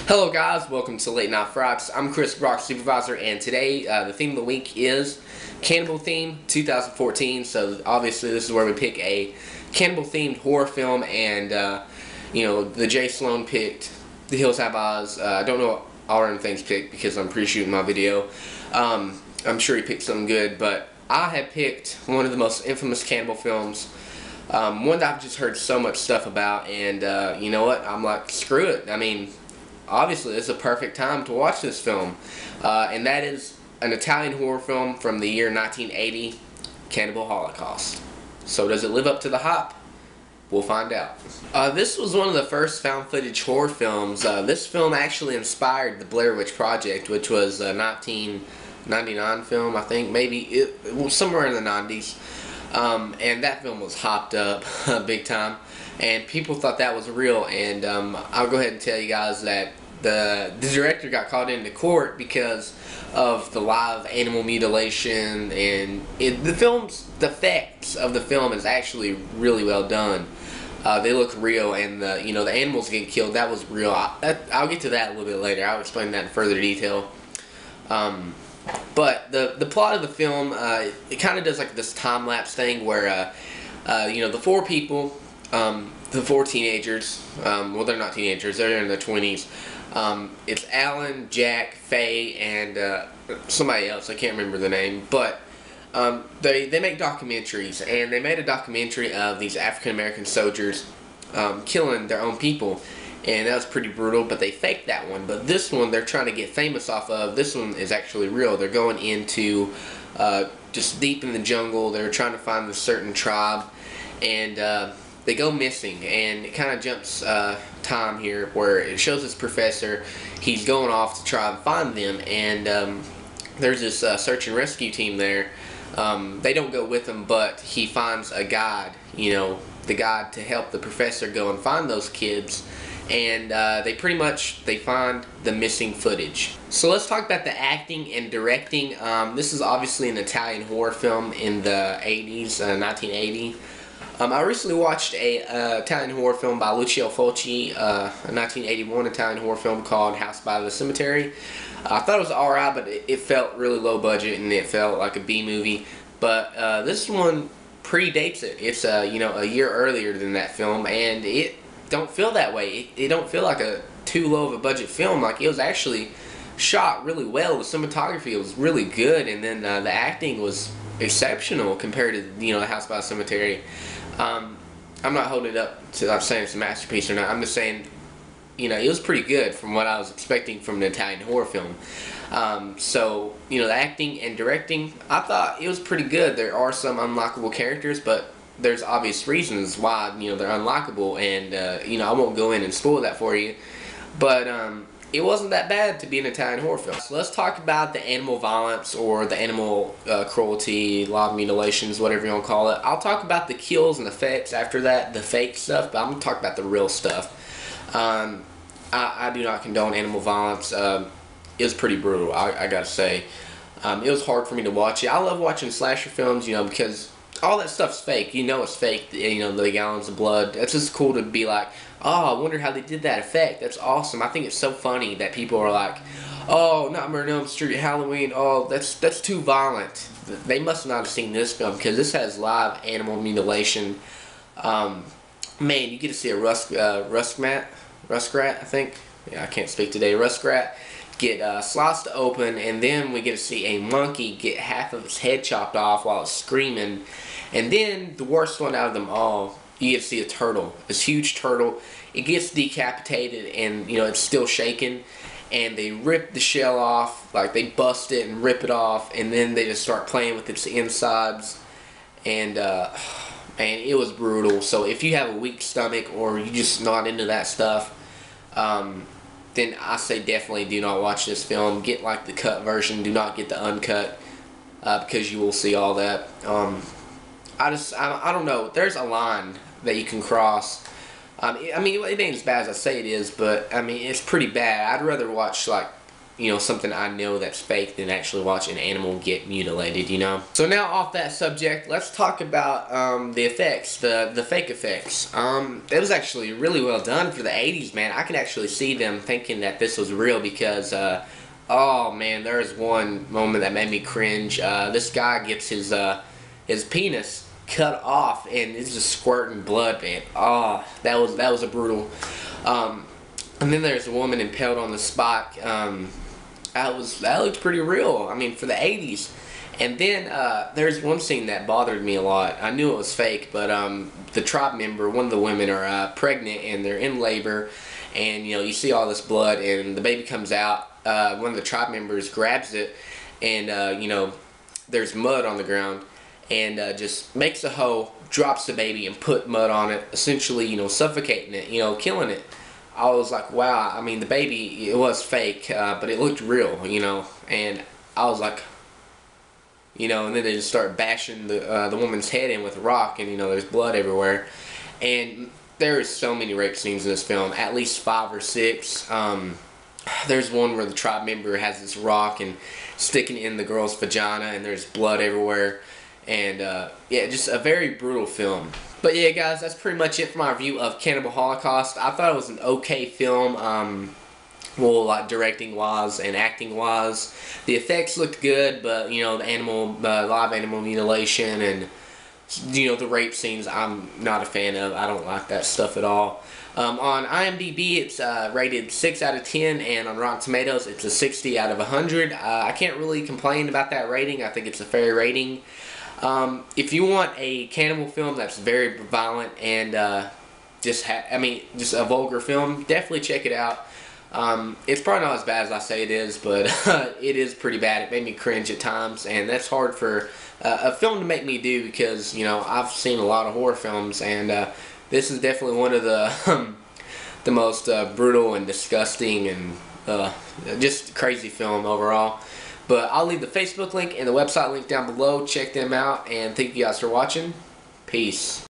Hello guys, welcome to Late Night Frights. I'm Chris Brock, Supervisor, and today the theme of the week is Cannibal Theme 2014. So obviously this is where we pick a cannibal themed horror film, and the Jay Sloan picked The Hills Have Eyes. I don't know what all random things picked because I'm pre-shooting my video. I'm sure he picked something good, but I have picked one of the most infamous cannibal films. One that I've just heard so much stuff about, and you know what? I'm like, screw it. I mean, obviously it's a perfect time to watch this film, and that is an Italian horror film from the year 1980, Cannibal Holocaust. So does it live up to the hype? We'll find out. This was one of the first found footage horror films. This film actually inspired the Blair Witch Project, which was a 1999 film, I think, maybe it was somewhere in the 90s. And that film was hopped up big time, and people thought that was real. And I'll go ahead and tell you guys that the director got called into court because of the live animal mutilation, and the effects of the film is actually really well done. They look real, and the animals getting killed, that was real. I'll get to that a little bit later. I'll explain that in further detail. But the plot of the film, it kind of does like this time-lapse thing where, the four people, the four teenagers, well, they're not teenagers, they're in their 20s. It's Alan, Jack, Faye, and somebody else, I can't remember the name, but they make documentaries, and they made a documentary of these African-American soldiers killing their own people. And that was pretty brutal, but they faked that one. But this one, they're trying to get famous off of. This one is actually real. They're going into just deep in the jungle. They're trying to find a certain tribe, and they go missing. And it kind of jumps time here, where it shows this professor. He's going off to try and find them, and there's this search and rescue team there. They don't go with him, but he finds a guide. The guide to help the professor go and find those kids. And they find the missing footage. So let's talk about the acting and directing. This is obviously an Italian horror film in the 80s, 1980. I recently watched a Italian horror film by Lucio Fulci, a 1981 Italian horror film called House by the Cemetery. I thought it was alright, but it felt really low budget, and it felt like a B movie. But this one predates it. It's a year earlier than that film, and it don't feel that way. It don't feel like a too low of a budget film. Like, it was actually shot really well. The cinematography was really good, and then the acting was exceptional compared to the House by the Cemetery. I'm not holding it up to I'm saying it's a masterpiece or not. I'm just saying it was pretty good from what I was expecting from an Italian horror film. So the acting and directing, I thought it was pretty good. There are some unlockable characters, but there's obvious reasons why they're unlockable, and I won't go in and spoil that for you, but it wasn't that bad to be an Italian horror film. So let's talk about the animal violence, or the animal cruelty, live mutilations, whatever you want to call it. I'll talk about the kills and effects after that, the fake stuff, but I'm going to talk about the real stuff. I do not condone animal violence. It was pretty brutal, I gotta say. It was hard for me to watch it. I love watching slasher films, because all that stuff's fake. It's fake. The gallons of blood. It's just cool to be like, oh, I wonder how they did that effect. That's awesome. I think it's so funny that people are like, oh, Nightmare on Elm Street, Halloween. Oh, that's too violent. They must not have seen this film, because this has live animal mutilation. Man, you get to see a ruskrat, I think. Yeah, I can't speak today. Ruskrat get sliced open, and then we get to see a monkey get half of its head chopped off while it's screaming. And then the worst one out of them all, you get to see a turtle, this huge turtle. It gets decapitated, and it's still shaking, and they rip the shell off, like they bust it and rip it off, and then they just start playing with its insides. And man, it was brutal. So if you have a weak stomach, or you're just not into that stuff, then I say definitely do not watch this film. Get like the cut version. Do not get the uncut, because you will see all that. I don't know. There's a line that you can cross. I mean, it ain't as bad as I say it is, but I mean, it's pretty bad. I'd rather watch like something I know that's fake than actually watch an animal get mutilated, So now off that subject, let's talk about the effects, the fake effects. It was actually really well done for the 80s, man. I can actually see them thinking that this was real because, oh man, there's one moment that made me cringe. This guy gets his penis cut off and it's just squirting blood, man. Oh, that was a brutal. And then there's a woman impaled on the spike. That looked pretty real. I mean, for the 80s. And then there's one scene that bothered me a lot. I knew it was fake, but the tribe member, one of the women, are pregnant and they're in labor, and you see all this blood, and the baby comes out. One of the tribe members grabs it, and there's mud on the ground, and just makes a hole, drops the baby, and put mud on it, essentially suffocating it, killing it. I was like, wow. I mean, the baby, it was fake, but it looked real, and I was like, and then they just start bashing the woman's head in with a rock, and there's blood everywhere. And there's so many rape scenes in this film, at least 5 or 6. There's one where the tribe member has this rock and sticking it in the girl's vagina, and there's blood everywhere. And yeah, just a very brutal film. But yeah, guys, that's pretty much it for my review of Cannibal Holocaust. I thought it was an okay film, well, like directing-wise and acting-wise. The effects looked good, but, the live animal mutilation and, the rape scenes, I'm not a fan of. I don't like that stuff at all. On IMDb, it's rated 6 out of 10, and on Rotten Tomatoes, it's a 60 out of 100. I can't really complain about that rating. I think it's a fair rating. If you want a cannibal film that's very violent and just a vulgar film, definitely check it out. It's probably not as bad as I say it is, but it is pretty bad. It made me cringe at times, and that's hard for a film to make me do because I've seen a lot of horror films, and this is definitely one of the the most brutal and disgusting and just crazy film overall. But I'll leave the Facebook link and the website link down below. Check them out, and thank you guys for watching. Peace.